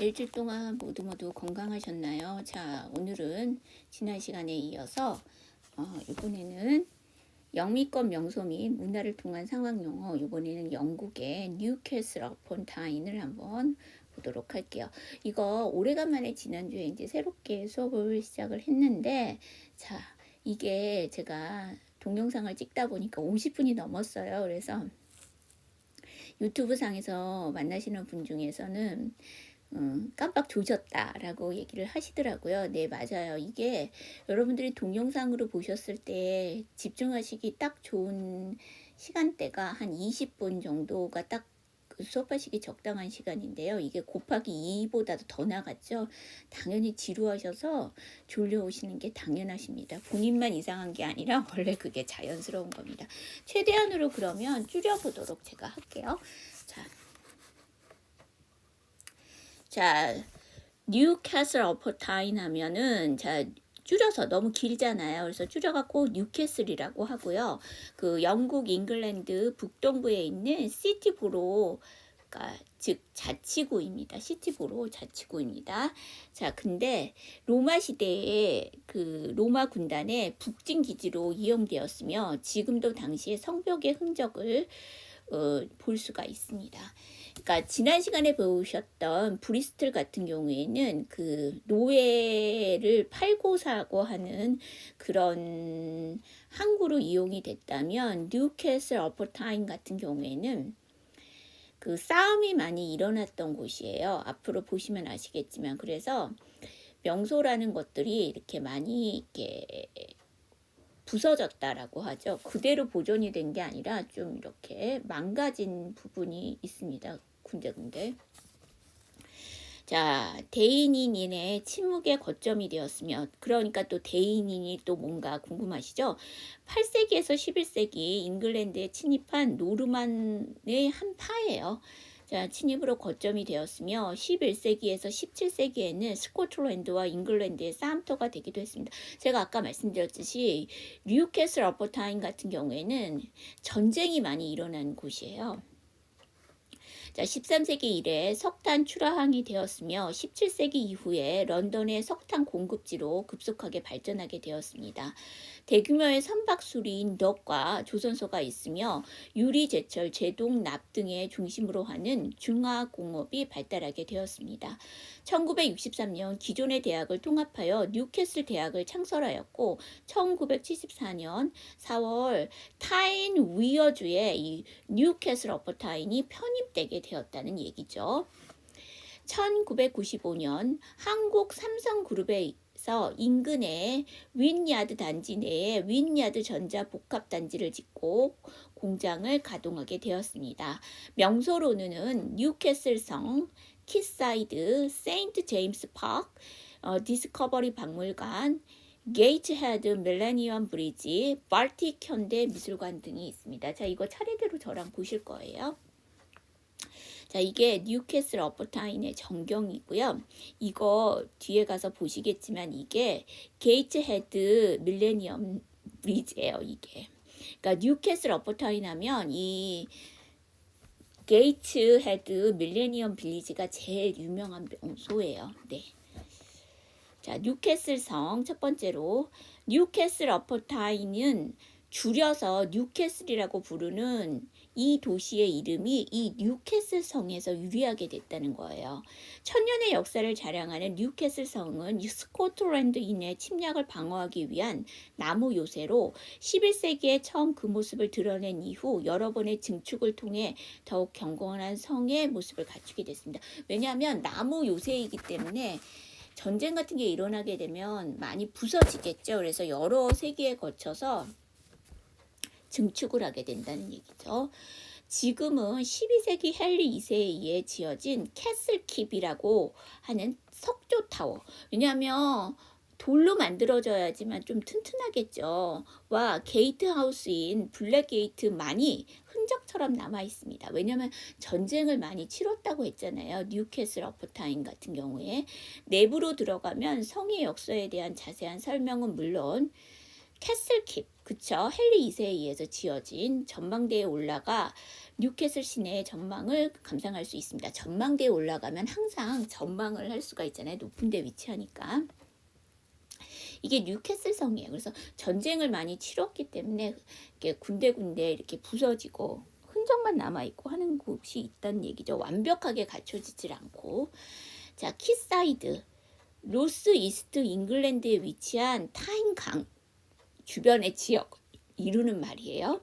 일주일 동안 모두 건강하셨나요? 자, 오늘은 지난 시간에 이어서 이번에는 영미권 명소 및 문화를 통한 상황 용어, 이번에는 영국의 뉴캐슬 어폰 타인을 한번 보도록 할게요. 이거 오래간만에 지난주에 이제 새롭게 수업을 시작을 했는데, 자, 이게 제가 동영상을 찍다 보니까 50분이 넘었어요. 그래서 유튜브 상에서 만나시는 분 중에서는 깜빡 조졌다라고 얘기를 하시더라고요. 네, 맞아요. 이게 여러분들이 동영상으로 보셨을 때 집중하시기 딱 좋은 시간대가 한 20분 정도가 딱 수업하시기 적당한 시간인데요. 이게 곱하기 2보다도 더 나갔죠. 당연히 지루하셔서 졸려오시는 게 당연하십니다. 본인만 이상한 게 아니라 원래 그게 자연스러운 겁니다. 최대한으로 그러면 줄여보도록 제가 할게요. 자, 뉴캐슬 어퍼타인 하면은 줄여서 너무 길잖아요. 그래서 줄여갖고 뉴캐슬이라고 하고요. 그 영국 잉글랜드 북동부에 있는 시티보로, 즉 자치구입니다. 시티보로 자치구입니다. 자, 근데 로마 시대에 그 로마 군단의 북진 기지로 이용되었으며 지금도 당시의 성벽의 흔적을 볼 수가 있습니다. 그러니까 지난 시간에 배우셨던 브리스톨 같은 경우에는 그 노예를 팔고 사고 하는 그런 항구로 이용이 됐다면 뉴캐슬 어퍼타인 같은 경우에는 그 싸움이 많이 일어났던 곳이에요. 앞으로 보시면 아시겠지만, 그래서 명소라는 것들이 이렇게 많이 이렇게 부서졌다라고 하죠. 그대로 보존이 된 게 아니라 좀 이렇게 망가진 부분이 있습니다. 군데군데. 자, 대인인의 침묵의 거점이 되었으며, 그러니까 또 대인인이 또 뭔가 궁금하시죠? 8세기에서 11세기 잉글랜드에 침입한 노르만의 한 파예요. 자, 침입으로 거점이 되었으며 11세기에서 17세기에는 스코틀랜드와 잉글랜드의 싸움터가 되기도 했습니다. 제가 아까 말씀드렸듯이 뉴캐슬 어퍼타인 같은 경우에는 전쟁이 많이 일어난 곳이에요. 자, 13세기 이래 석탄 출하항이 되었으며 17세기 이후에 런던의 석탄 공급지로 급속하게 발전하게 되었습니다. 대규모의 선박수리인 덕과 조선소가 있으며 유리, 제철, 제동, 납 등의 중심으로 하는 중화공업이 발달하게 되었습니다. 1963년 기존의 대학을 통합하여 뉴캐슬 대학을 창설하였고 1974년 4월 타인 위어주의 이 뉴캐슬 어퍼타인이 편입되게 되었다는 얘기죠. 1995년 한국 삼성그룹에서 인근의 윈야드 단지 내에 윈야드 전자 복합 단지를 짓고 공장을 가동하게 되었습니다. 명소로는 뉴캐슬성, 키사이드, 세인트 제임스 파크, 디스커버리 박물관, 게이트헤드 밀레니엄 브리지, 발틱 현대 미술관 등이 있습니다. 자, 이거 차례대로 저랑 보실 거예요. 자, 이게 뉴캐슬 어퍼타인의 전경이고요. 이거 뒤에 가서 보시겠지만 이게 게이트헤드 밀레니엄 브리지예요, 이게. 그러니까 뉴캐슬 어퍼타인 하면 이 게이트헤드 밀레니엄 빌리지가 제일 유명한 명소예요. 네. 자, 뉴캐슬 성 첫 번째로 뉴캐슬 어퍼타인은 줄여서 뉴캐슬이라고 부르는 이 도시의 이름이 이 뉴캐슬 성에서 유래하게 됐다는 거예요. 천년의 역사를 자랑하는 뉴캐슬 성은 스코틀랜드인의 침략을 방어하기 위한 나무 요새로 11세기에 처음 그 모습을 드러낸 이후 여러 번의 증축을 통해 더욱 견고한 성의 모습을 갖추게 됐습니다. 왜냐하면 나무 요새이기 때문에 전쟁 같은 게 일어나게 되면 많이 부서지겠죠. 그래서 여러 세기에 거쳐서 증축을 하게 된다는 얘기죠. 지금은 12세기 헨리 2세에 의해 지어진 캐슬킵이라고 하는 석조타워. 왜냐하면 돌로 만들어져야지만 좀 튼튼하겠죠. 와, 게이트하우스인 블랙게이트만이 흔적처럼 남아 있습니다. 왜냐하면 전쟁을 많이 치렀다고 했잖아요. 뉴캐슬 어퍼타인 같은 경우에. 내부로 들어가면 성의 역사에 대한 자세한 설명은 물론 캐슬킵, 그쵸? 헨리 2세에 의해서 지어진 전망대에 올라가 뉴캐슬 시내의 전망을 감상할 수 있습니다. 전망대에 올라가면 항상 전망을 할 수가 있잖아요. 높은 데 위치하니까. 이게 뉴캐슬 성이에요. 그래서 전쟁을 많이 치렀기 때문에 이렇게 군데군데 이렇게 부서지고 흔적만 남아있고 하는 곳이 있다는 얘기죠. 완벽하게 갖춰지질 않고. 자, 키사이드. 로스 이스트 잉글랜드에 위치한 타임강 주변의 지역 이루는 말이에요.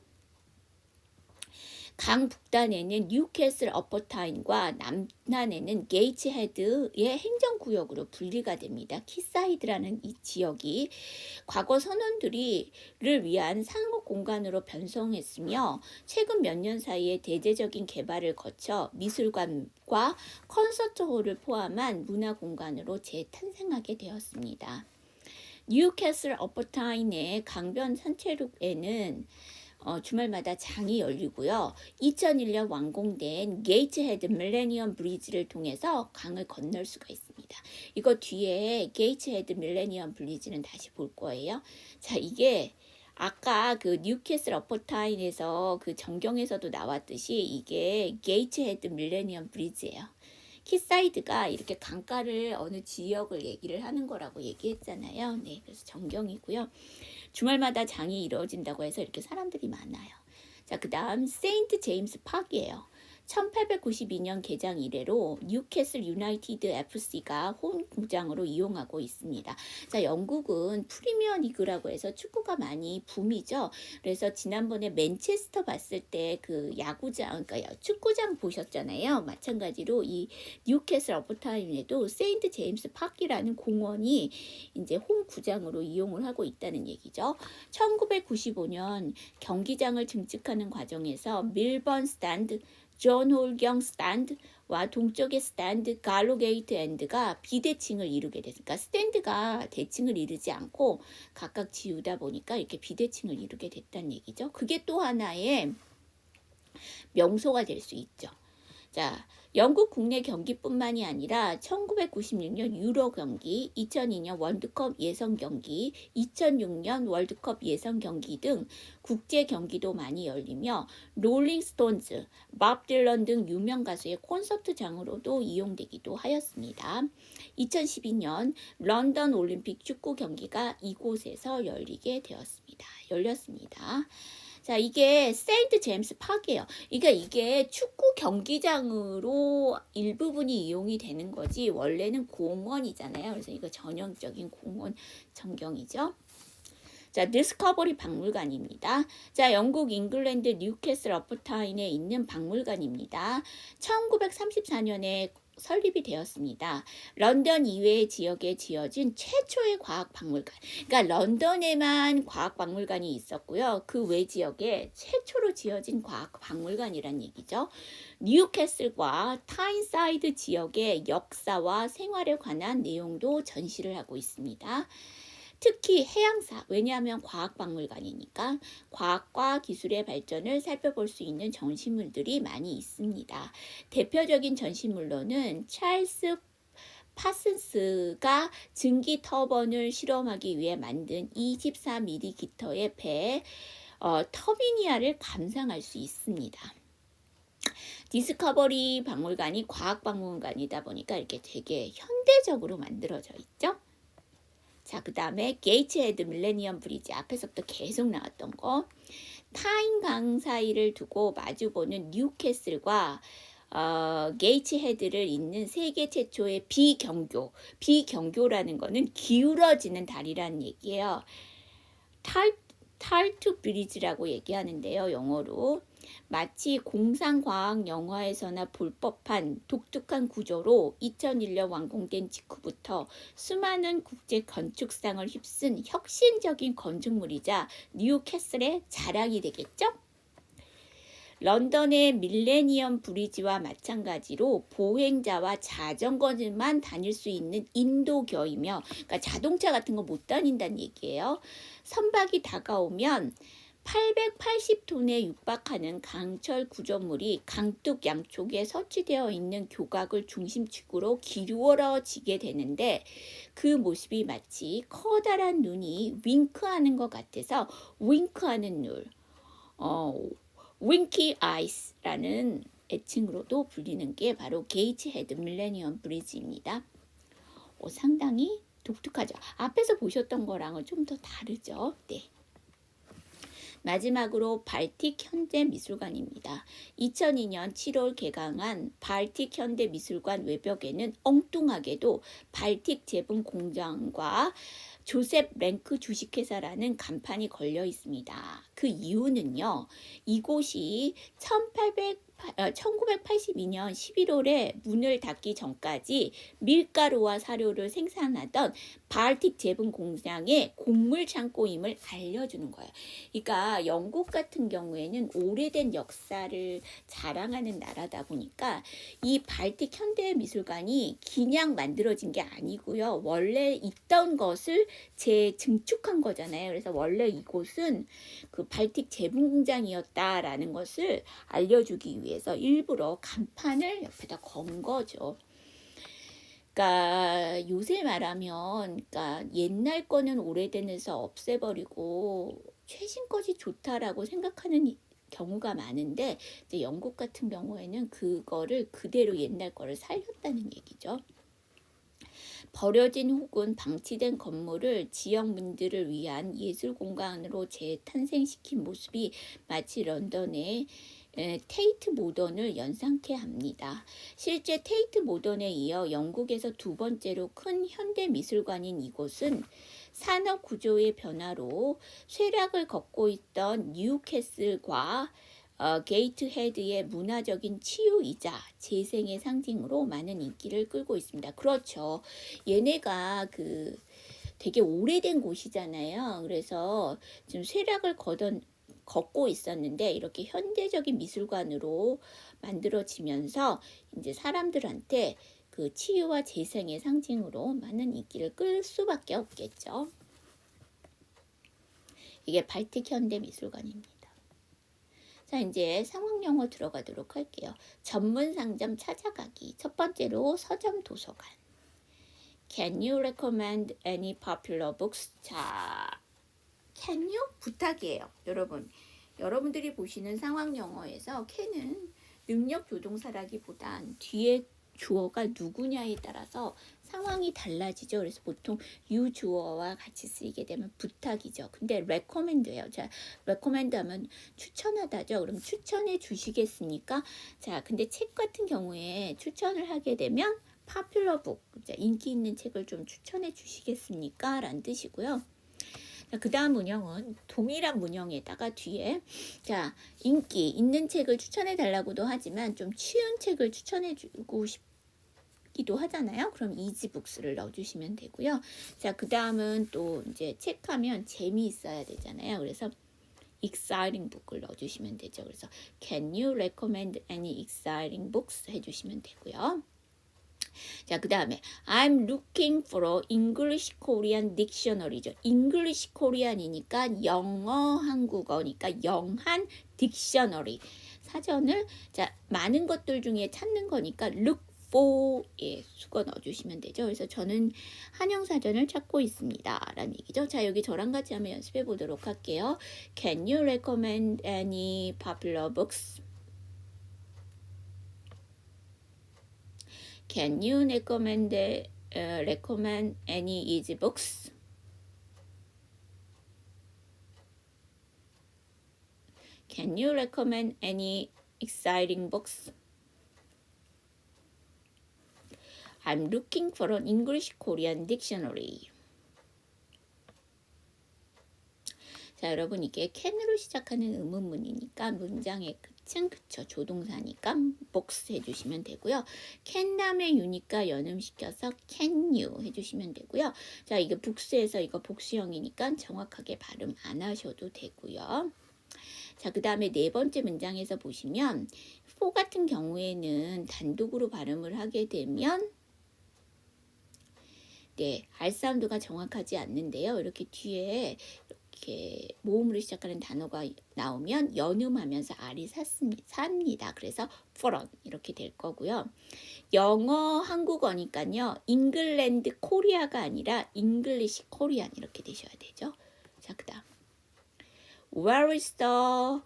강 북단에는 뉴캐슬 어퍼타인과 남단에는 게이츠헤드의 행정구역으로 분리가 됩니다. 키사이드라는 이 지역이 과거 선원들을 위한 상업 공간으로 변성했으며 최근 몇 년 사이에 대대적인 개발을 거쳐 미술관과 콘서트홀을 포함한 문화 공간으로 재탄생하게 되었습니다. 뉴캐슬 어퍼타인의 강변 산책로에는 주말마다 장이 열리고요. 2001년 완공된 게이츠헤드 밀레니엄 브리지를 통해서 강을 건널 수가 있습니다. 이거 뒤에 게이츠헤드 밀레니엄 브리지는 다시 볼 거예요. 자, 이게 아까 그 뉴캐슬 어퍼타인에서 그 전경에서도 나왔듯이 이게 게이츠헤드 밀레니엄 브리지예요. 키사이드가 이렇게 강가를 어느 지역을 얘기를 하는 거라고 얘기했잖아요. 네, 그래서 전경이고요. 주말마다 장이 이루어진다고 해서 이렇게 사람들이 많아요. 자, 그 다음 세인트 제임스 파크예요. 1892년 개장 이래로 뉴캐슬 유나이티드 FC가 홈구장으로 이용하고 있습니다. 자, 영국은 프리미어 리그라고 해서 축구가 많이 붐이죠. 그래서 지난번에 맨체스터 봤을 때 그 야구장, 그러니까 축구장 보셨잖아요. 마찬가지로 이 뉴캐슬 어퍼타임에도 세인트 제임스 파크라는 공원이 이제 홈구장으로 이용을 하고 있다는 얘기죠. 1995년 경기장을 증축하는 과정에서 밀번 스탠드, 존 홀경 스탠드와 동쪽의 스탠드 갈로게이트 엔드가 비대칭을 이루게 됐으니까 스탠드가 대칭을 이루지 않고 각각 지우다 보니까 이렇게 비대칭을 이루게 됐다는 얘기죠. 그게 또 하나의 명소가 될 수 있죠. 자, 영국 국내 경기뿐만이 아니라 1996년 유로 경기, 2002년 월드컵 예선 경기, 2006년 월드컵 예선 경기 등 국제 경기도 많이 열리며 롤링스톤즈, 밥 딜런 등 유명 가수의 콘서트장으로도 이용되기도 하였습니다. 2012년 런던 올림픽 축구 경기가 이곳에서 열렸습니다. 자, 이게 세인트 제임스 파크예요. 그러니까 이게 축구 경기장으로 일부분이 이용이 되는 거지 원래는 공원이잖아요. 그래서 이거 전형적인 공원 전경이죠. 자, 디스커버리 박물관입니다. 자, 영국 잉글랜드 뉴캐슬 어퍼타인에 있는 박물관입니다. 1934년에 설립이 되었습니다. 런던 이외의 지역에 지어진 최초의 과학박물관. 그러니까 런던에만 과학박물관이 있었고요. 그 외 지역에 최초로 지어진 과학박물관이란 얘기죠. 뉴캐슬과 타인사이드 지역의 역사와 생활에 관한 내용도 전시를 하고 있습니다. 특히 해양사, 왜냐하면 과학박물관이니까 과학과 기술의 발전을 살펴볼 수 있는 전시물들이 많이 있습니다. 대표적인 전시물로는 찰스 파슨스가 증기 터번을 실험하기 위해 만든 24mm 기터의 배 터비니아를 감상할 수 있습니다. 디스커버리 박물관이 과학박물관이다 보니까 이렇게 되게 현대적으로 만들어져 있죠. 자, 그 다음에 게이츠헤드 밀레니엄 브리지 앞에서부터 계속 나왔던 거. 타인강 사이를 두고 마주보는 뉴캐슬과 게이츠헤드를 잇는 세계 최초의 비경교라는 거는 기울어지는 다리라는 얘기예요. 탈투 브리지라고 얘기하는데요. 영어로. 마치 공상과학 영화에서나 볼 법한 독특한 구조로 2001년 완공된 직후부터 수많은 국제 건축상을 휩쓴 혁신적인 건축물이자 뉴캐슬의 자랑이 되겠죠? 런던의 밀레니엄 브리지와 마찬가지로 보행자와 자전거만 다닐 수 있는 인도교이며, 그러니까 자동차 같은 거 못 다닌다는 얘기예요. 선박이 다가오면 880톤에 육박하는 강철 구조물이 강둑 양쪽에 설치되어 있는 교각을 중심축으로 기울어지게 되는데 그 모습이 마치 커다란 눈이 윙크하는 것 같아서 윙크하는 눈, 윙키 아이스라는 애칭으로도 불리는 게 바로 게이츠 헤드 밀레니엄 브리지입니다. 상당히 독특하죠. 앞에서 보셨던 거랑은 좀 더 다르죠. 네. 마지막으로 발틱 현대미술관입니다. 2002년 7월 개강한 발틱 현대미술관 외벽에는 엉뚱하게도 발틱 제품 공장과 조셉 랭크 주식회사라는 간판이 걸려 있습니다. 그 이유는요. 이곳이 1982년 11월에 문을 닫기 전까지 밀가루와 사료를 생산하던 발틱 제품 공장의 곡물 창고임을 알려주는 거예요. 그러니까 영국 같은 경우에는 오래된 역사를 자랑하는 나라다 보니까 이 발틱 현대미술관이 그냥 만들어진 게 아니고요. 원래 있던 것을 재증축한 거잖아요. 그래서 원래 이곳은 그 발틱 제품 공장이었다라는 것을 알려주기 위해서 일부러 간판을 옆에다 건 거죠. 그러니까 요새 말하면 그러니까 옛날 거는 오래돼서 없애버리고 최신 것이 좋다라고 생각하는 경우가 많은데 이제 영국 같은 경우에는 그거를 그대로 옛날 거를 살렸다는 얘기죠. 버려진 혹은 방치된 건물을 지역민들을 위한 예술 공간으로 재탄생시킨 모습이 마치 런던의 테이트 모던을 연상케 합니다. 실제 테이트 모던에 이어 영국에서 두 번째로 큰 현대 미술관인 이곳은 산업 구조의 변화로 쇠락을 걷고 있던 뉴캐슬과 게이트 헤드의 문화적인 치유이자 재생의 상징으로 많은 인기를 끌고 있습니다. 그렇죠. 얘네가 되게 오래된 곳이잖아요. 그래서 지금 쇠락을 걷고 있었는데 이렇게 현대적인 미술관으로 만들어지면서 이제 사람들한테 그 치유와 재생의 상징으로 많은 인기를 끌 수밖에 없겠죠. 이게 발틱 현대미술관입니다. 자, 이제 상황영어 들어가도록 할게요. 전문 상점 찾아가기. 첫 번째로 서점 도서관. Can you recommend any popular books? 자, can you? 부탁이에요. 여러분들이 보시는 상황영어에서 can은 능력 조동사라기보단 뒤에 주어가 누구냐에 따라서 상황이 달라지죠. 그래서 보통 you 주어와 같이 쓰이게 되면 부탁이죠. 근데 recommend예요. 자, recommend 하면 추천하다죠. 그럼 추천해 주시겠습니까? 자, 근데 책 같은 경우에 추천을 하게 되면 popular book, 인기 있는 책을 좀 추천해 주시겠습니까? 라는 뜻이고요. 그 다음 문형은 동일한 문형에다가 뒤에 자 인기 있는 책을 추천해 달라고도 하지만 좀 쉬운 책을 추천해 주고 싶기도 하잖아요. 그럼 이지북스를 넣어주시면 되고요. 자, 그 다음은 또 이제 책 하면 재미있어야 되잖아요. 그래서 exciting book을 넣어주시면 되죠. 그래서 can you recommend any exciting books 해주시면 되고요. 자, 그 다음에 I'm looking for a English Korean dictionary죠. English Korean이니까 영어 한국어니까 영한 딕셔너리 사전을 자 많은 것들 중에 찾는 거니까 look for 예, 수거 넣어주시면 되죠. 그래서 저는 한영사전을 찾고 있습니다. 라는 얘기죠. 자, 여기 저랑 같이 한번 연습해 보도록 할게요. Can you recommend any popular books? Can you recommend any easy books? Can you recommend any exciting books? I'm looking for an English Korean dictionary. 자, 여러분 이게 can으로 시작하는 의문문이니까 문장의 끝은 그쵸 조동사니까 box 해주시면 되고요. can 다음에 you니까 연음시켜서 can you 해주시면 되고요. 자, 이게 book스에서 이거 복수형이니까 정확하게 발음 안 하셔도 되고요. 자, 그 다음에 네 번째 문장에서 보시면 for 같은 경우에는 단독으로 발음을 하게 되면 네, R 사운드가 정확하지 않는데요. 이렇게 뒤에 이렇게 모음으로 시작하는 단어가 나오면 연음하면서 R이 삽니다. 그래서 foreign 이렇게 될 거고요. 영어 한국어니까요. 잉글랜드 코리아가 아니라 잉글리시 코리안 이렇게 되셔야 되죠. 자, 그다음 Where is the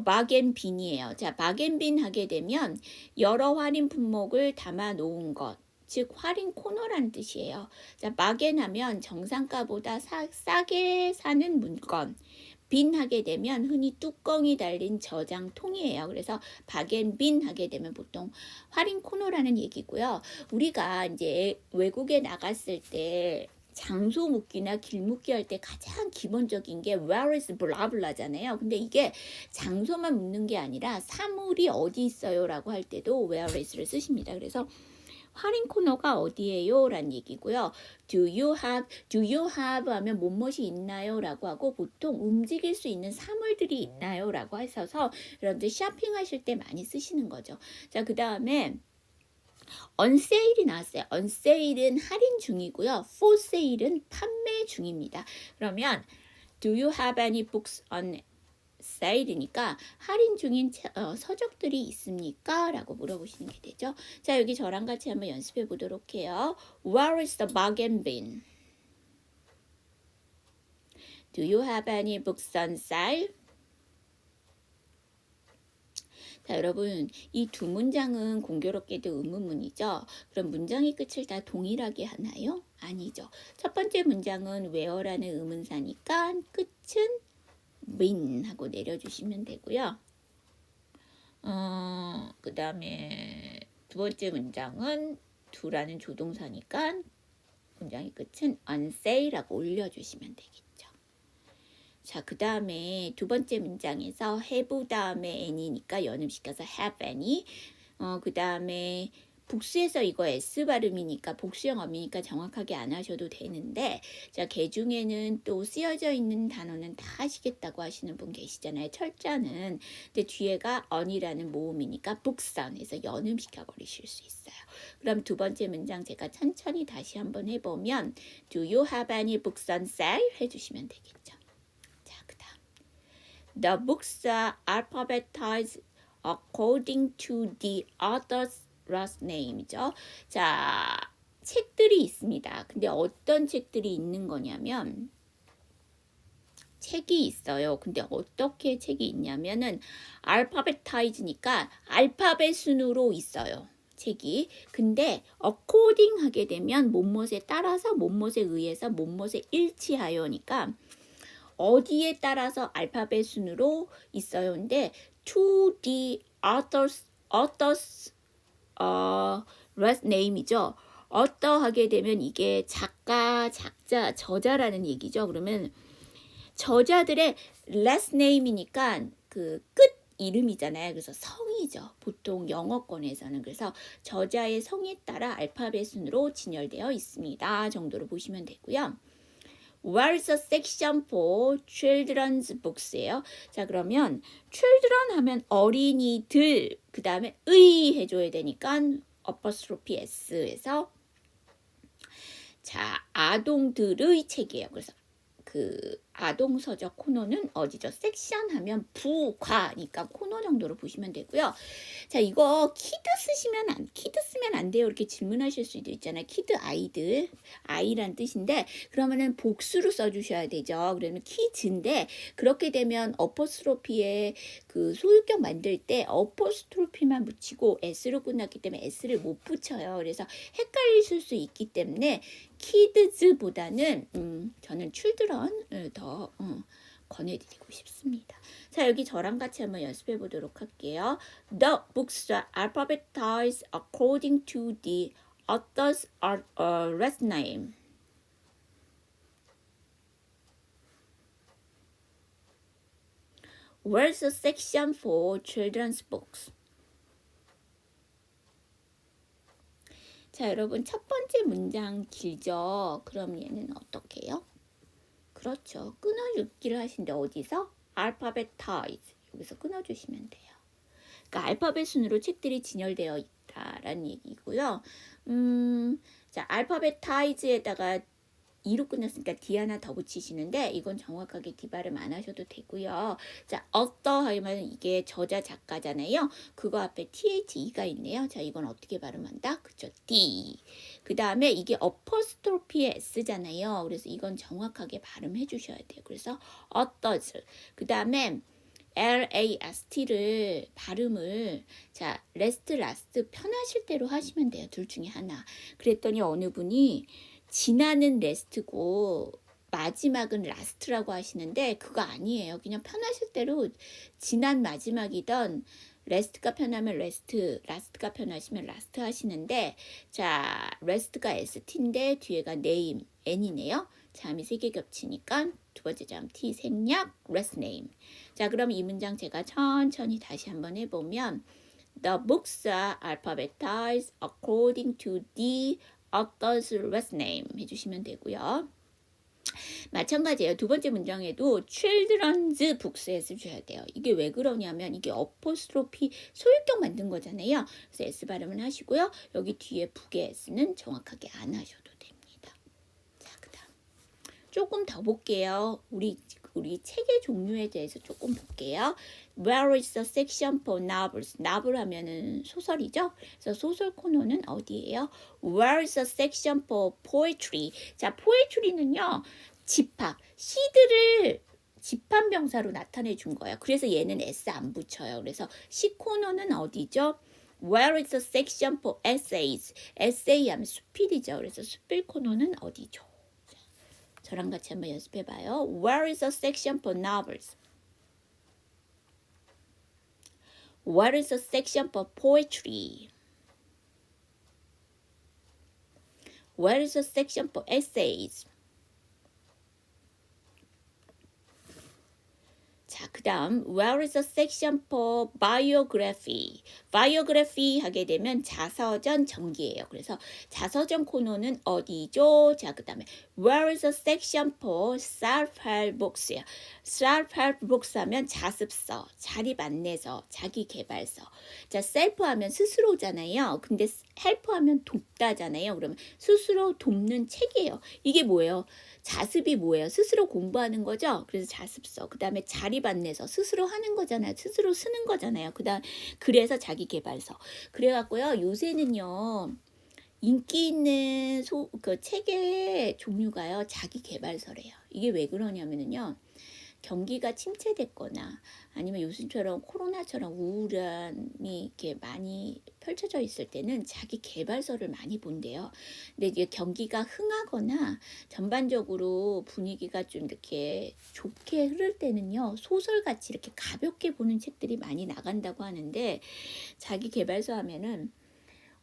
bargainbin이에요. 자, bargainbin 하게 되면 여러 할인 품목을 담아 놓은 것. 즉 할인 코너라는 뜻이에요. 자, bargain 하면 정상가보다 싸게 사는 문건. 빈 하게 되면 흔히 뚜껑이 달린 저장통이에요. 그래서 bargainbin 하게 되면 보통 할인 코너라는 얘기고요. 우리가 이제 외국에 나갔을 때 장소 묻기나 길 묻기 할 때 가장 기본적인 게 where is 블라블라잖아요. 근데 이게 장소만 묻는 게 아니라 사물이 어디 있어요 라고 할 때도 where is를 쓰십니다. 그래서 할인 코너가 어디예요? 라는 얘기고요. Do you have 하면 뭐뭇이 있나요? 라고 하고 보통 움직일 수 있는 사물들이 있나요? 라고 하셔서 여러분들 쇼핑하실 때 많이 쓰시는 거죠. 자, 그 다음에 on sale이 나왔어요. on sale은 할인 중이고요. for sale은 판매 중입니다. 그러면 do you have any books on sale이니까 할인 중인 서적들이 있습니까? 라고 물어보시는 게 되죠. 자, 여기 저랑 같이 한번 연습해 보도록 해요. Where is the bargain bin? Do you have any books on sale? 자, 여러분 이 두 문장은 공교롭게도 의문문이죠. 그럼 문장의 끝을 다 동일하게 하나요? 아니죠. 첫 번째 문장은 where라는 의문사니까 끝은 bin 하고 내려주시면 되고요. 그 다음에 두 번째 문장은 to라는 조동사니까 문장의 끝은 on sale라고 올려주시면 되겠죠. 자, 그 다음에 두 번째 문장에서 have 다음에 any니까 연음시켜서 have any. 그 다음에 복수에서 이거 S 발음이니까 복수형 어미니까 정확하게 안 하셔도 되는데, 자, 개 중에는 또 쓰여져 있는 단어는 다 하시겠다고 하시는 분 계시잖아요. 철자는. 근데 뒤에가 on이라는 모음이니까 복선에서 연음시켜 버리실 수 있어요. 그럼 두 번째 문장 제가 천천히 다시 한번 해보면 Do you have any books on sale? 해주시면 되겠죠. 자, 그 다음 The books are alphabetized according to the author's last name이죠. 자, 책들이 있습니다. 근데 어떤 책들이 있는 거냐면 책이 있어요. 근데 어떻게 책이 있냐면은 alphabetized니까 알파벳 순으로 있어요. 책이. 근데 according 하게 되면 뭐뭇에 따라서 뭐뭇에 의해서 뭐뭇에 일치하여니까 어디에 따라서 알파벳 순으로 있어요. 근데 to the author's last name이죠. 하게 되면 이게 작가, 작자, 저자라는 얘기죠. 그러면 저자들의 last name이니까 그 끝 이름이잖아요. 그래서 성이죠. 보통 영어권에서는. 그래서 저자의 성에 따라 알파벳 순으로 진열되어 있습니다. 정도로 보시면 되고요. Where's a section for children's books예요. 자, 그러면 children 하면 어린이들, 그 다음에 의 해줘야 되니까 apostrophe s에서 자, 아동들의 책이에요. 그래서 그 아동 서적 코너는 어디죠? 섹션 하면 부과니까 코너 정도로 보시면 되고요. 자, 이거 키드 쓰면 안 돼요. 이렇게 질문하실 수도 있잖아요. 키드 아이들, 아이란 뜻인데 그러면은 복수로 써주셔야 되죠. 그러면 키즈인데 그렇게 되면 어퍼스트로피에 그 소유격 만들 때 어퍼스트로피만 붙이고 s로 끝났기 때문에 s를 못 붙여요. 그래서 헷갈리실 수 있기 때문에 키드즈보다는 저는 children을 더 권해드리고 싶습니다. 자, 여기 저랑 같이 한번 연습해 보도록 할게요. The books are alphabetized according to the author's last name. Where's the section for children's books? 자, 여러분 첫 번째 문장 길죠? 그럼 얘는 어떻게 해요? 그렇죠. 끊어주기를 하신데 어디서? alphabetize. 여기서 끊어주시면 돼요. 그러니까 알파벳 순으로 책들이 진열되어 있다라는 얘기고요. 자, alphabetize에다가 E로 끝났으니까 D 하나 더 붙이시는데 이건 정확하게 D 발음 안 하셔도 되고요. 자, 하면 이게 저자 작가잖아요. 그거 앞에 THE가 있네요. 자, 이건 어떻게 발음한다? 그쵸? D. 그 다음에 이게 어퍼스트로피의 S잖아요. 그래서 이건 정확하게 발음해 주셔야 돼요. 그래서 does. 그 다음에 LAST를 발음을 자 레스트 라스트 편하실 대로 하시면 돼요. 둘 중에 하나. 그랬더니 어느 분이 지나는 레스트고 마지막은 라스트라고 하시는데 그거 아니에요. 그냥 편하실 대로 지난 마지막이던 레스트가 편하면 레스트, 라스트가 편하시면 라스트 하시는데 자 레스트가 ST인데 뒤에가 name, N이네요. 잠이 3개 겹치니까 두 번째 점 T 생략 last name. 자 그럼 이 문장 제가 천천히 다시 한번 해보면 The books are alphabetized according to the author's last name 해주시면 되고요. 마찬가지예요. 두 번째 문장에도 children's books 해주셔야 돼요. 이게 왜 그러냐면 이게 어포스트로피 소유격 만든 거잖아요. 그래서 S 발음을 하시고요. 여기 뒤에 북의 S는 정확하게 안 하셔도 됩니다. 자, 그 다음 조금 더 볼게요. 우리 책의 종류에 대해서 조금 볼게요. Where is the section for novels? novel 하면은 소설이죠. 그래서 소설 코너는 어디예요? Where is the section for poetry? 자, poetry는요. 집합, 시들을 집합명사로 나타내 준 거예요. 그래서 얘는 S 안 붙여요. 그래서 시 코너는 어디죠? Where is the section for essays? essay 하면 수필이죠. 그래서 수필 코너는 어디죠? 저랑 같이 한번 연습해봐요. Where is the section for novels? Where is the section for poetry? Where is the section for essays? 자, 그 다음 Where is the section for biography? biography 하게 되면 자서전 전기예요. 그래서 자서전 코너는 어디죠? 자, 그 다음에 Where is the section for self-help books야? self-help books 하면 자습서, 자립 안내서, 자기개발서. 자, self 하면 스스로잖아요. 근데 help 하면 돕다잖아요. 그러면 스스로 돕는 책이에요. 이게 뭐예요? 자습이 뭐예요? 스스로 공부하는 거죠. 그래서 자습서. 그 다음에 자립 안내서. 스스로 하는 거잖아요. 스스로 쓰는 거잖아요. 그래서 자기개발서. 그래갖고요. 요새는요. 인기 있는 그 책의 종류가요. 자기개발서래요. 이게 왜 그러냐면요. 경기가 침체됐거나 아니면 요즘처럼 코로나처럼 우울함이 이렇게 많이 펼쳐져 있을 때는 자기 개발서를 많이 본대요. 근데 이제 경기가 흥하거나 전반적으로 분위기가 좀 이렇게 좋게 흐를 때는요. 소설같이 이렇게 가볍게 보는 책들이 많이 나간다고 하는데 자기 개발서 하면은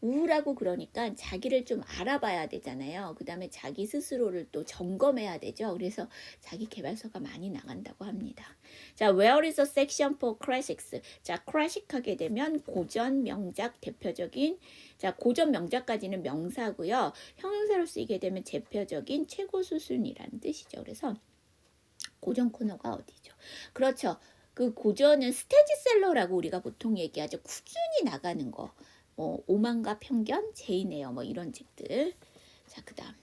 우울하고 그러니까 자기를 좀 알아봐야 되잖아요. 그 다음에 자기 스스로를 또 점검해야 되죠. 그래서 자기 개발서가 많이 나간다고 합니다. 자, Where is the section for classics? 자, classic 하게 되면 고전, 명작, 대표적인 자, 고전 명작까지는 명사고요. 형용사로 쓰이게 되면 대표적인 최고 수준이라는 뜻이죠. 그래서 고전 코너가 어디죠? 그렇죠. 그 고전은 스테디셀러라고 우리가 보통 얘기하죠. 꾸준히 나가는 거. 오만과 편견, 제인에어 뭐 이런 책들. 자, 그 다음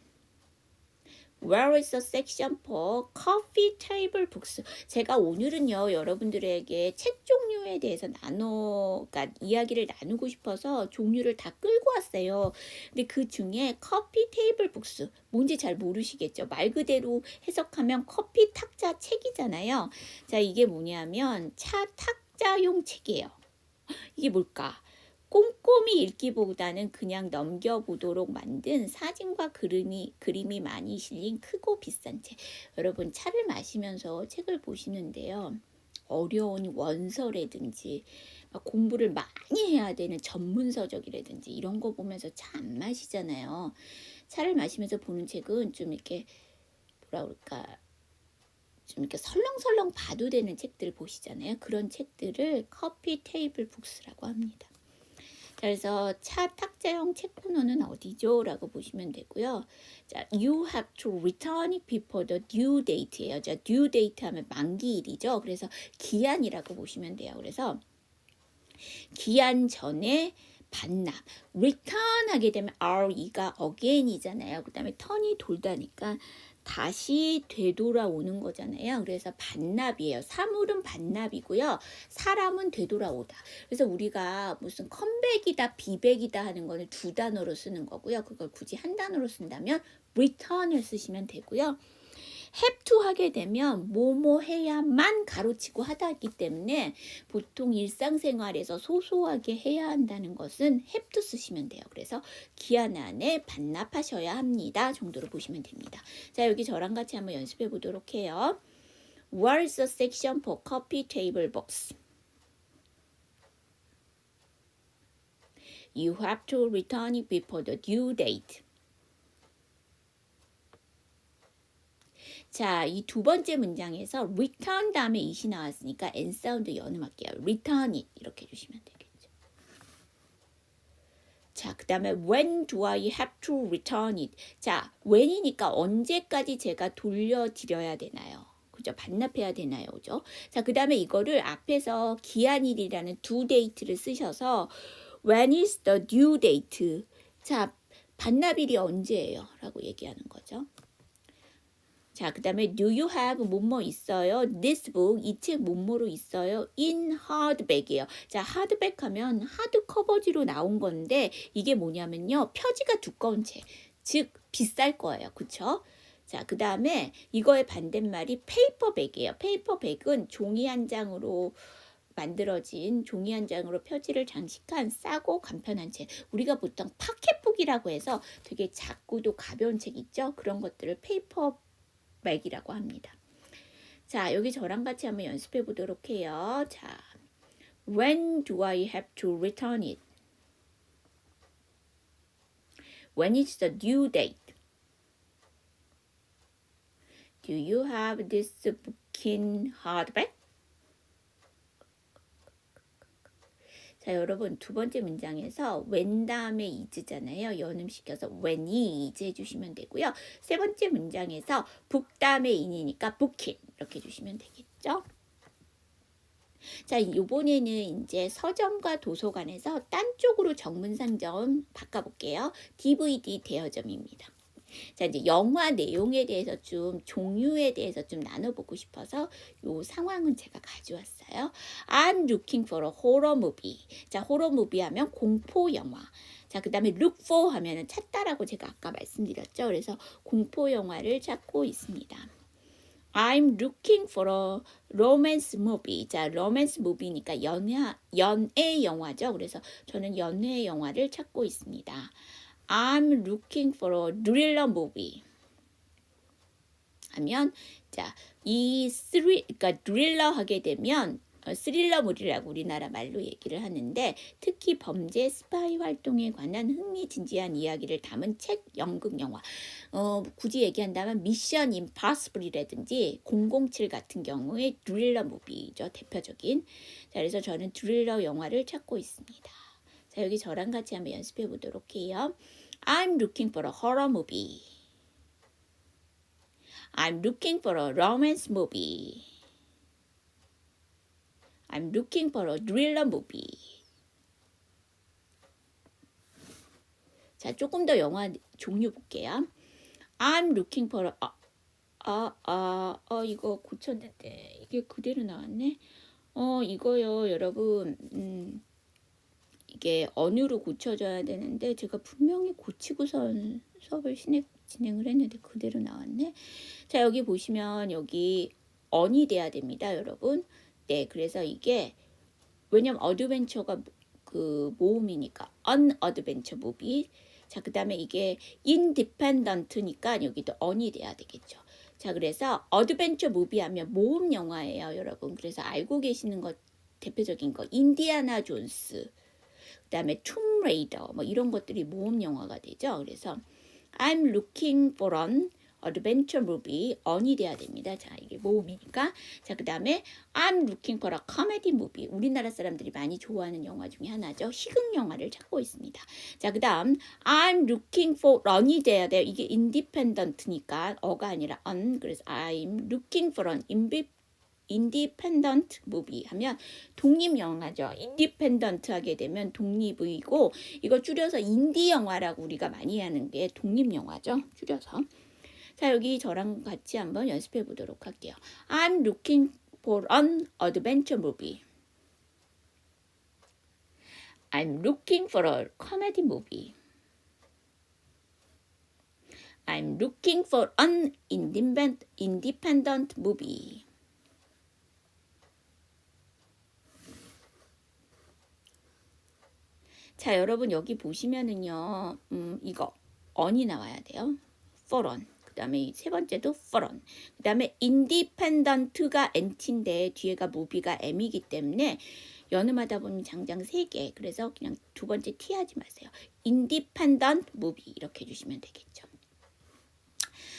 Where is the section for coffee table books? 제가 오늘은요 여러분들에게 책 종류에 대해서 그러니까 이야기를 나누고 싶어서 종류를 다 끌고 왔어요. 근데 그 중에 커피 테이블 북스 뭔지 잘 모르시겠죠? 말 그대로 해석하면 커피 탁자 책이잖아요. 자, 이게 뭐냐면 차 탁자용 책이에요. 이게 뭘까? 꼼꼼히 읽기보다는 그냥 넘겨보도록 만든 사진과 그림이 많이 실린 크고 비싼 책. 여러분 차를 마시면서 책을 보시는데요. 어려운 원서라든지 공부를 많이 해야 되는 전문서적이라든지 이런 거 보면서 차 안 마시잖아요. 차를 마시면서 보는 책은 좀 이렇게 뭐라 그럴까 좀 이렇게 설렁설렁 봐도 되는 책들 보시잖아요. 그런 책들을 커피 테이블 북스라고 합니다. 그래서 차 탁자형 책 코너는 어디죠? 라고 보시면 되고요. 자, you have to return it before the due date예요. 자, due date 하면 만기일이죠. 그래서 기한이라고 보시면 돼요. 그래서 기한 전에 반납, return 하게 되면 RE가 again이잖아요. 그 다음에 턴이 돌다니까 다시 되돌아오는 거잖아요. 그래서 반납이에요. 사물은 반납이고요. 사람은 되돌아오다. 그래서 우리가 무슨 컴백이다, 비백이다 하는 거는 두 단어로 쓰는 거고요. 그걸 굳이 한 단어로 쓴다면 return을 쓰시면 되고요. have to 하게 되면 뭐뭐 해야만 가로치고 하다기 때문에 보통 일상생활에서 소소하게 해야 한다는 것은 have to 쓰시면 돼요. 그래서 기한 안에 반납하셔야 합니다. 정도로 보시면 됩니다. 자, 여기 저랑 같이 한번 연습해 보도록 해요. What is the section for coffee table books? You have to return it before the due date. 자, 이 두 번째 문장에서 return 다음에 it이 나왔으니까 n 사운드 연음할게요. return it 이렇게 해주시면 되겠죠. 자, 그 다음에 when do I have to return it? 자, when이니까 언제까지 제가 돌려드려야 되나요? 그죠? 반납해야 되나요? 그죠? 자, 그 다음에 이거를 앞에서 기한일이라는 due date를 쓰셔서 when is the due date? 자, 반납일이 언제예요? 라고 얘기하는 거죠. 자, 그 다음에 do you have 뭐뭐 있어요? This book, 이 책 뭐뭐로 있어요? In hardback이에요. 자, hardback 하면 하드커버지로 나온 건데 이게 뭐냐면요. 표지가 두꺼운 책, 즉 비쌀 거예요. 그쵸? 자, 그 다음에 이거의 반대말이 페이퍼백이에요. 페이퍼백은 종이 한 장으로 만들어진 종이 한 장으로 표지를 장식한 싸고 간편한 책. 우리가 보통 파켓북이라고 해서 되게 작고도 가벼운 책 있죠? 그런 것들을 페이퍼백이라고 합니다. 자, 여기 저랑 같이 한번 연습해 보도록 해요. 자, when do I have to return it? When is the due date? Do you have this book in hardback? 자, 여러분 두 번째 문장에서 when 다음에 is잖아요. 연음시켜서 when이 is 해주시면 되고요. 세 번째 문장에서 book 다음에 in이니까 booking 이렇게 해주시면 되겠죠. 자, 이번에는 이제 서점과 도서관에서 딴 쪽으로 정문상점 바꿔볼게요. DVD 대여점입니다. 자, 이제 영화 내용에 대해서 좀 종류에 대해서 좀 나눠보고 싶어서 요 상황은 제가 가져왔어요. I'm looking for a horror movie. 자, horror movie 하면 공포 영화. 자, 그 다음에 look for 하면은 찾다라고 제가 아까 말씀드렸죠. 그래서 공포 영화를 찾고 있습니다. I'm looking for a romance movie. 자, romance movie니까 연애 영화죠. 그래서 저는 연애 영화를 찾고 있습니다. I'm looking for a thriller movie. 하면 자, 그러니까 thriller 하게 되면 스릴러물이라고 우리나라 말로 얘기를 하는데 특히 범죄 스파이 활동에 관한 흥미진진한 이야기를 담은 책, 연극, 영화. 굳이 얘기한다면 미션 임파서블이라든지 007 같은 경우에 드릴러 무비죠. 대표적인. 자, 그래서 저는 드릴러 영화를 찾고 있습니다. 자, 여기 저랑 같이 한번 연습해 보도록 해요. I'm looking for a horror movie. I'm looking for a romance movie. I'm looking for a thriller movie. 자, 조금 더 영화 종류 볼게요. I'm looking for a 이거 고쳤는데 이게 그대로 나왔네. 이거요, 여러분. 이게 언어로 고쳐줘야 되는데 제가 분명히 고치고선 수업을 진행을 했는데 그대로 나왔네. 자, 여기 보시면 여기 on이 돼야 됩니다, 여러분. 네, 그래서 이게 왜냐면 어드벤처가 그 모음이니까 an adventure movie. 자, 그 다음에 이게 independent니까 여기도 on이 돼야 되겠죠. 자, 그래서 어드벤처 무비 하면 모험 영화예요, 여러분. 그래서 알고 계시는 것 대표적인 거 인디아나 존스, 그 다음에 툼레이더 뭐 이런 것들이 모험 영화가 되죠. 그래서 I'm looking for an adventure movie on이 돼야 됩니다. 자, 이게 모음이니까. 자, 그 다음에 I'm looking for a comedy movie. 우리나라 사람들이 많이 좋아하는 영화 중에 하나죠. 희극 영화를 찾고 있습니다. 자, 그 다음 I'm looking for on이 돼야 돼요. 이게 independent니까 어가 아니라 on. 그래서 I'm looking for an independent movie 하면 독립 영화죠. independent 하게 되면 독립이고 이거 줄여서 인디 영화라고 우리가 많이 하는 게 독립 영화죠. 줄여서. 자, 여기 저랑 같이 한번 연습해 보도록 할게요. I'm looking for an adventure movie. I'm looking for a comedy movie. I'm looking for an independent movie. 자, 여러분 여기 보시면은요, 이거 on이 나와야 돼요. for on. 그 다음에 세 번째도 for on. 그 다음에 independent가 nt인데 뒤에가 movie가 m이기 때문에 연음하다 보면 장장 3개. 그래서 그냥 두 번째 t 하지 마세요. independent movie 이렇게 해주시면 되겠죠.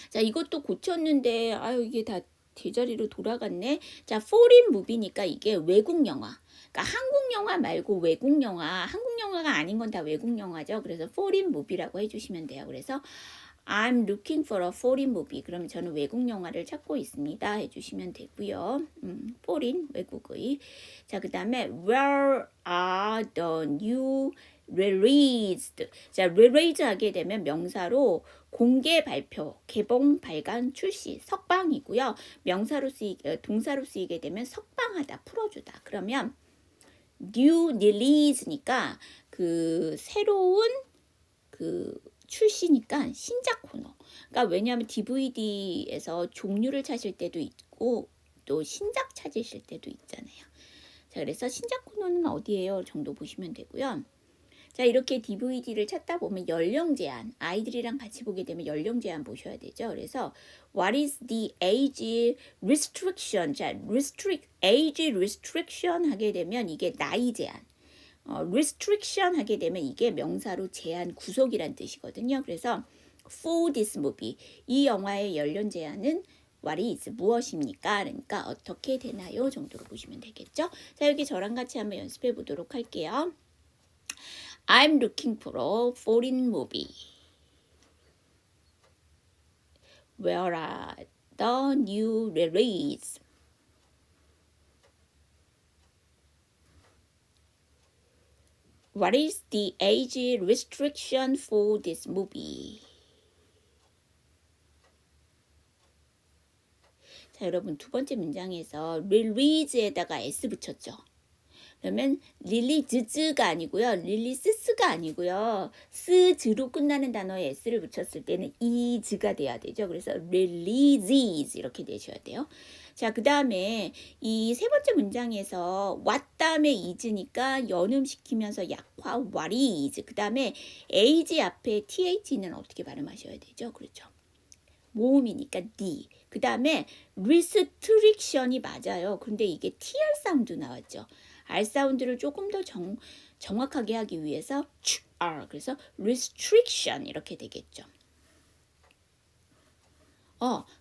자, 이것도 고쳤는데 아유 이게 다 제자리로 돌아갔네. 자, foreign movie니까 이게 외국 영화. 그러니까 한국 영화 말고 외국 영화. 한국 영화가 아닌 건 다 외국 영화죠. 그래서 foreign movie라고 해주시면 돼요. 그래서 I'm looking for a foreign movie. 그럼 저는 외국 영화를 찾고 있습니다. 해주시면 되고요. foreign 외국의. 자, 그 다음에 where are the new released. 자, release 하게 되면 명사로 공개 발표, 개봉, 발간, 출시, 석방이고요. 동사로 쓰이게 되면 석방하다, 풀어주다. 그러면 new release니까 그 새로운 그 출시니까 신작 코너. 그러니까 왜냐하면 DVD에서 종류를 찾을 때도 있고 또 신작 찾으실 때도 있잖아요. 자, 그래서 신작 코너는 어디예요? 정도 보시면 되고요. 자, 이렇게 DVD를 찾다 보면 연령 제한, 아이들이랑 같이 보게 되면 연령 제한 보셔야 되죠. 그래서 what is the age restriction? 자, age restriction 하게 되면 이게 나이 제한. restriction 하게 되면 이게 명사로 제한, 구속이란 뜻이거든요. 그래서 for this movie, 이 영화의 연령 제한은 what is 무엇입니까? 그러니까 어떻게 되나요? 정도로 보시면 되겠죠. 자, 여기 저랑 같이 한번 연습해 보도록 할게요. I'm looking for a foreign movie. Where are the new releases? What is the age restriction for this movie? 자, 여러분 두 번째 문장에서 release에다가 s 붙였죠. 그러면 릴리즈즈가 아니고요. 릴리스스가 아니고요. 스즈로 끝나는 단어에 s를 붙였을 때는 이즈가 돼야 되죠. 그래서 releases 이렇게 되셔야 돼요. 자, 그 다음에 이 세 번째 문장에서 what 다음에 is니까 연음시키면서 약화 what is. 그 다음에 age 앞에 th는 어떻게 발음하셔야 되죠? 그렇죠. 모음이니까 D. 그 다음에 restriction이 맞아요. 근데 이게 TR 사운드 나왔죠. R 사운드를 조금 더 정확하게 하기 위해서 R. 그래서 restriction 이렇게 되겠죠.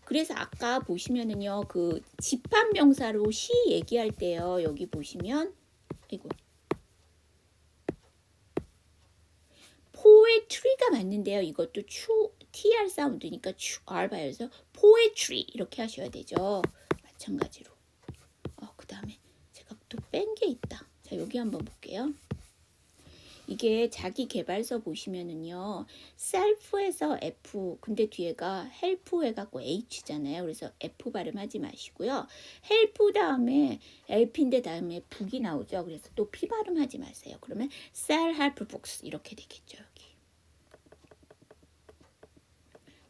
그래서 아까 보시면은요. 그 집합명사로 시 얘기할 때요. 여기 보시면 아이고. poetry가 맞는데요. 이것도 TR 사운드니까 R 봐야죠. poetry 이렇게 하셔야 되죠. 마찬가지로. 그 다음에 제가 또 뺀 게 있다. 자, 여기 한번 볼게요. 이게 자기 개발서 보시면은요. self에서 F, 근데 뒤에가 help 해갖고 H잖아요. 그래서 F 발음하지 마시고요. help 다음에 LP인데 다음에 북이 나오죠. 그래서 또 P 발음하지 마세요. 그러면 self-help books 이렇게 되겠죠. 여기.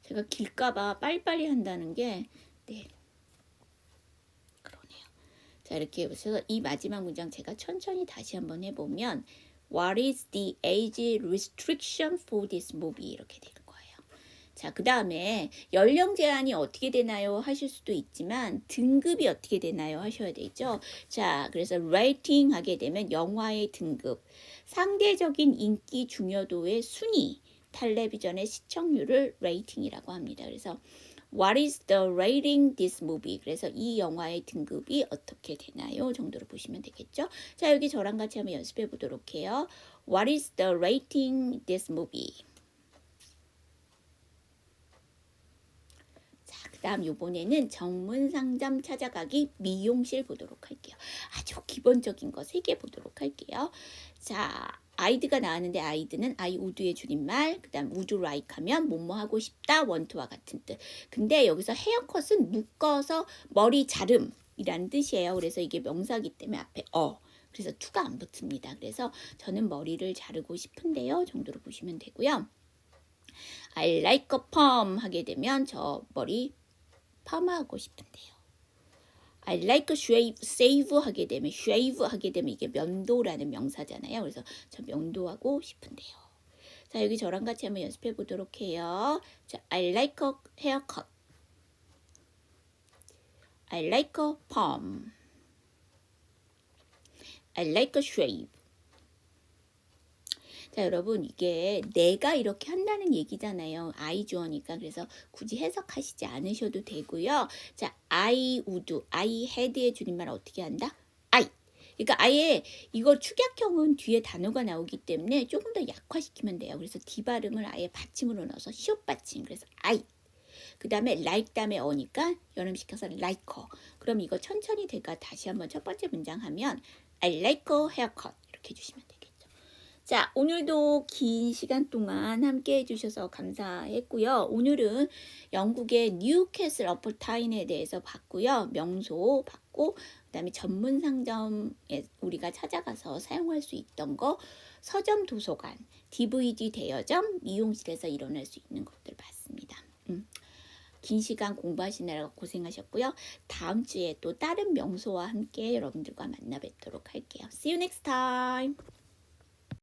제가 길까봐 빨리빨리 한다는 게 네. 그러네요. 자, 이렇게 해서 이 마지막 문장 제가 천천히 다시 한번 해보면 What is the age restriction for this movie? 이렇게 되는 거예요. 자, 그 다음에 연령 제한이 어떻게 되나요? 하실 수도 있지만 등급이 어떻게 되나요? 하셔야 되죠. 자, 그래서 rating 하게 되면 영화의 등급, 상대적인 인기 중요도의 순위, 텔레비전의 시청률을 레이팅이라고 합니다. 그래서 What is the rating this movie? 그래서 이 영화의 등급이 어떻게 되나요? 정도로 보시면 되겠죠. 자, 여기 저랑 같이 한번 연습해 보도록 해요. What is the rating this movie? 자, 그 다음 요번에는 정문상점 찾아가기 미용실 보도록 할게요. 아주 기본적인 거 3개 보도록 할게요. 자, I'd가 나왔는데 I'd는 I would의 줄임말, 그 다음 would like 하면 뭐뭐 하고 싶다, want와 같은 뜻. 근데 여기서 헤어컷은 묶어서 머리 자름이라는 뜻이에요. 그래서 이게 명사기 때문에 앞에 그래서 to가 안 붙습니다. 그래서 저는 머리를 자르고 싶은데요 정도로 보시면 되고요. I like a perm 하게 되면 저 머리 파마하고 싶은데요. I like a shave 하게 되면 shave 하게 되면 이게 면도라는 명사잖아요. 그래서 저 면도하고 싶은데요. 자, 여기 저랑 같이 한번 연습해 보도록 해요. 자, I like a haircut. I like a perm. I like a shave. 자, 여러분 이게 내가 이렇게 한다는 얘기잖아요. I 주어니까. 그래서 굳이 해석하시지 않으셔도 되고요. 자, I would, I had의 줄임말 어떻게 한다? I. 그러니까 아예 이거 축약형은 뒤에 단어가 나오기 때문에 조금 더 약화시키면 돼요. 그래서 D 발음을 아예 받침으로 넣어서 시옷 받침. 그래서 I. 그 다음에 like 다음에 어니까 연음시켜서 like her. 그럼 이거 천천히 제가 다시 한번 첫 번째 문장 하면 I like a haircut 이렇게 해주시면 되겠죠. 자, 오늘도 긴 시간 동안 함께 해주셔서 감사했고요. 오늘은 영국의 뉴캐슬 어퍼타인에 대해서 봤고요. 명소 봤고, 그 다음에 전문 상점에 우리가 찾아가서 사용할 수 있던 거, 서점 도서관, DVD 대여점, 미용실에서 일어날 수 있는 것들 봤습니다. 긴 시간 공부하시느라고 고생하셨고요. 다음 주에 또 다른 명소와 함께 여러분들과 만나 뵙도록 할게요. See you next time.